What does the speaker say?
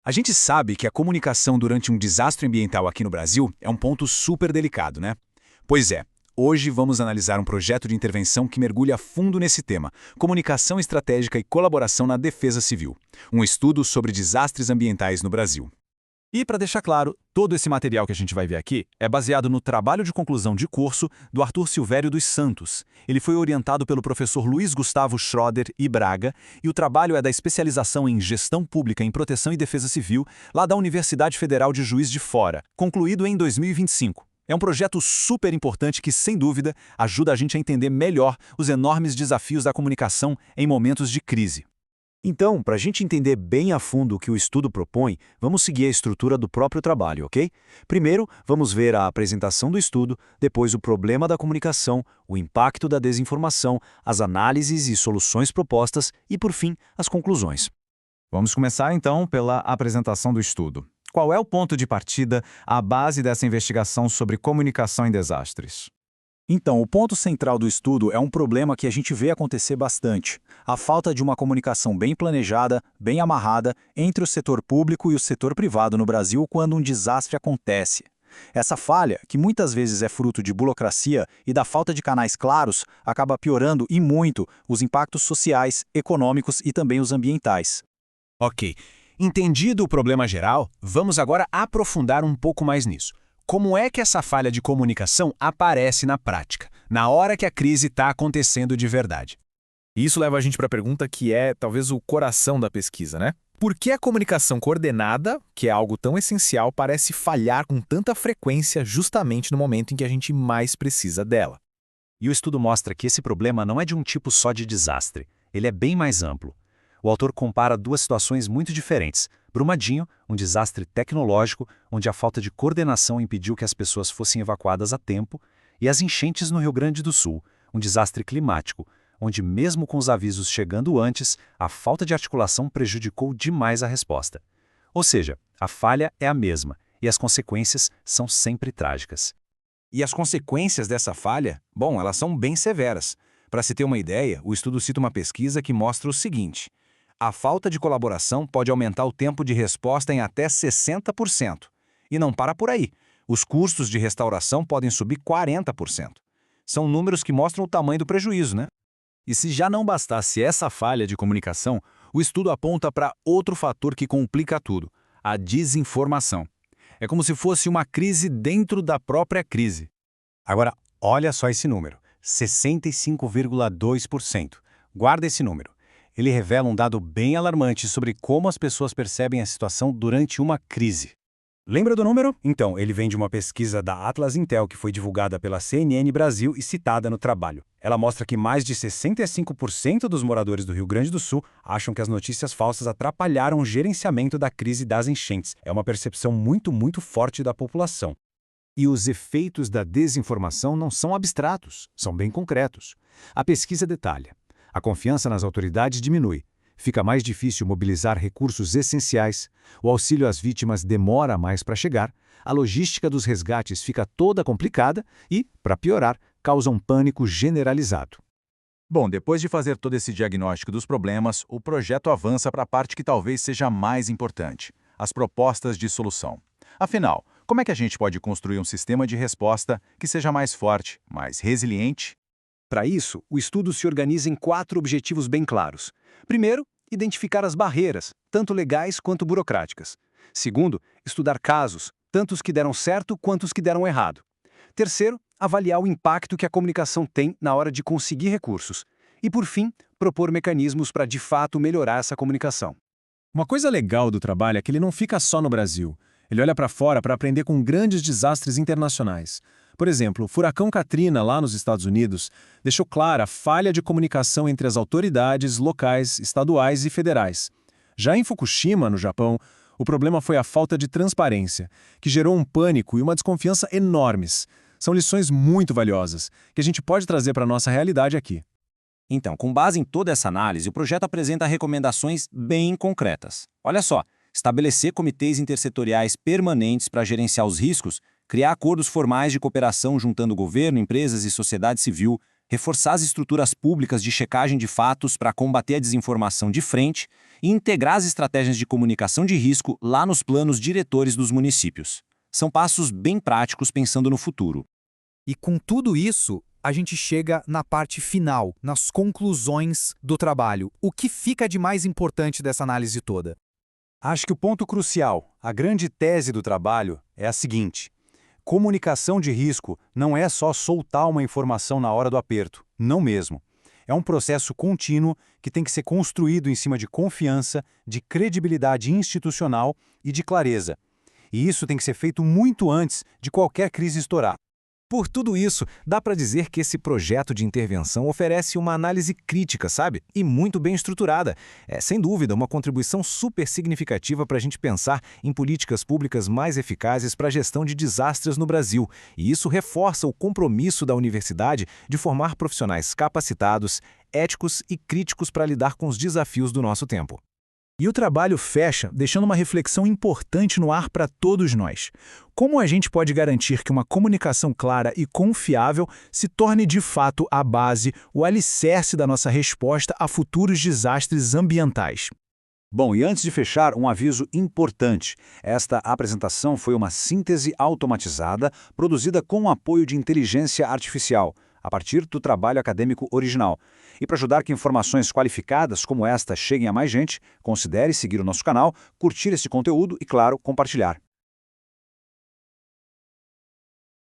A gente sabe que a comunicação durante um desastre ambiental aqui no Brasil é um ponto super delicado, né? Pois é, hoje vamos analisar um projeto de intervenção que mergulha a fundo nesse tema: comunicação estratégica e colaboração na defesa civil. Um estudo sobre desastres ambientais no Brasil. E, para deixar claro, todo esse material que a gente vai ver aqui é baseado no trabalho de conclusão de curso do Arthur Silvério dos Santos. Ele foi orientado pelo professor Luiz Gustavo Schroeder e Braga, e o trabalho é da especialização em Gestão Pública em Proteção e Defesa Civil, lá da Universidade Federal de Juiz de Fora, concluído em 2025. É um projeto super importante que, sem dúvida, ajuda a gente a entender melhor os enormes desafios da comunicação em momentos de crise. Então, para a gente entender bem a fundo o que o estudo propõe, vamos seguir a estrutura do próprio trabalho, ok? Primeiro, vamos ver a apresentação do estudo, depois o problema da comunicação, o impacto da desinformação, as análises e soluções propostas e, por fim, as conclusões. Vamos começar, então, pela apresentação do estudo. Qual é o ponto de partida, a base dessa investigação sobre comunicação em desastres? Então, o ponto central do estudo é um problema que a gente vê acontecer bastante: a falta de uma comunicação bem planejada, bem amarrada, entre o setor público e o setor privado no Brasil quando um desastre acontece. Essa falha, que muitas vezes é fruto de burocracia e da falta de canais claros, acaba piorando e muito os impactos sociais, econômicos e também os ambientais. Ok, entendido o problema geral, vamos agora aprofundar um pouco mais nisso. Como é que essa falha de comunicação aparece na prática, na hora que a crise está acontecendo de verdade? Isso leva a gente para a pergunta que é talvez o coração da pesquisa, né? Por que a comunicação coordenada, que é algo tão essencial, parece falhar com tanta frequência justamente no momento em que a gente mais precisa dela? E o estudo mostra que esse problema não é de um tipo só de desastre, ele é bem mais amplo. O autor compara duas situações muito diferentes: Brumadinho, um desastre tecnológico, onde a falta de coordenação impediu que as pessoas fossem evacuadas a tempo, e as enchentes no Rio Grande do Sul, um desastre climático, onde mesmo com os avisos chegando antes, a falta de articulação prejudicou demais a resposta. Ou seja, a falha é a mesma, e as consequências são sempre trágicas. E as consequências dessa falha? Bom, elas são bem severas. Para se ter uma ideia, o estudo cita uma pesquisa que mostra o seguinte: a falta de colaboração pode aumentar o tempo de resposta em até 60%. E não para por aí. Os custos de restauração podem subir 40%. São números que mostram o tamanho do prejuízo, né? E se já não bastasse essa falha de comunicação, o estudo aponta para outro fator que complica tudo: a desinformação. É como se fosse uma crise dentro da própria crise. Agora, olha só esse número: 65,2%. Guarda esse número. Ele revela um dado bem alarmante sobre como as pessoas percebem a situação durante uma crise. Lembra do número? Então, ele vem de uma pesquisa da Atlas Intel que foi divulgada pela CNN Brasil e citada no trabalho. Ela mostra que mais de 65% dos moradores do Rio Grande do Sul acham que as notícias falsas atrapalharam o gerenciamento da crise das enchentes. É uma percepção muito forte da população. E os efeitos da desinformação não são abstratos, são bem concretos. A pesquisa detalha: a confiança nas autoridades diminui, fica mais difícil mobilizar recursos essenciais, o auxílio às vítimas demora mais para chegar, a logística dos resgates fica toda complicada e, para piorar, causa um pânico generalizado. Bom, depois de fazer todo esse diagnóstico dos problemas, o projeto avança para a parte que talvez seja a mais importante: as propostas de solução. Afinal, como é que a gente pode construir um sistema de resposta que seja mais forte, mais resiliente? Para isso, o estudo se organiza em 4 objetivos bem claros. Primeiro, identificar as barreiras, tanto legais quanto burocráticas. Segundo, estudar casos, tanto os que deram certo quanto os que deram errado. Terceiro, avaliar o impacto que a comunicação tem na hora de conseguir recursos. E, por fim, propor mecanismos para de fato melhorar essa comunicação. Uma coisa legal do trabalho é que ele não fica só no Brasil. Ele olha para fora para aprender com grandes desastres internacionais. Por exemplo, o furacão Katrina, lá nos Estados Unidos, deixou clara a falha de comunicação entre as autoridades locais, estaduais e federais. Já em Fukushima, no Japão, o problema foi a falta de transparência, que gerou um pânico e uma desconfiança enormes. São lições muito valiosas, que a gente pode trazer para a nossa realidade aqui. Então, com base em toda essa análise, o projeto apresenta recomendações bem concretas. Olha só: estabelecer comitês intersetoriais permanentes para gerenciar os riscos, criar acordos formais de cooperação juntando governo, empresas e sociedade civil, reforçar as estruturas públicas de checagem de fatos para combater a desinformação de frente e integrar as estratégias de comunicação de risco lá nos planos diretores dos municípios. São passos bem práticos pensando no futuro. E com tudo isso, a gente chega na parte final, nas conclusões do trabalho. O que fica de mais importante dessa análise toda? Acho que o ponto crucial, a grande tese do trabalho, é a seguinte: comunicação de risco não é só soltar uma informação na hora do aperto, não mesmo. É um processo contínuo que tem que ser construído em cima de confiança, de credibilidade institucional e de clareza. E isso tem que ser feito muito antes de qualquer crise estourar. Por tudo isso, dá para dizer que esse projeto de intervenção oferece uma análise crítica, sabe? E muito bem estruturada. É, sem dúvida, uma contribuição super significativa para a gente pensar em políticas públicas mais eficazes para a gestão de desastres no Brasil. E isso reforça o compromisso da universidade de formar profissionais capacitados, éticos e críticos para lidar com os desafios do nosso tempo. E o trabalho fecha deixando uma reflexão importante no ar para todos nós. Como a gente pode garantir que uma comunicação clara e confiável se torne de fato a base, o alicerce da nossa resposta a futuros desastres ambientais? Bom, e antes de fechar, um aviso importante. Esta apresentação foi uma síntese automatizada, produzida com o apoio de inteligência artificial, a partir do trabalho acadêmico original. E para ajudar que informações qualificadas como esta cheguem a mais gente, considere seguir o nosso canal, curtir esse conteúdo e, claro, compartilhar.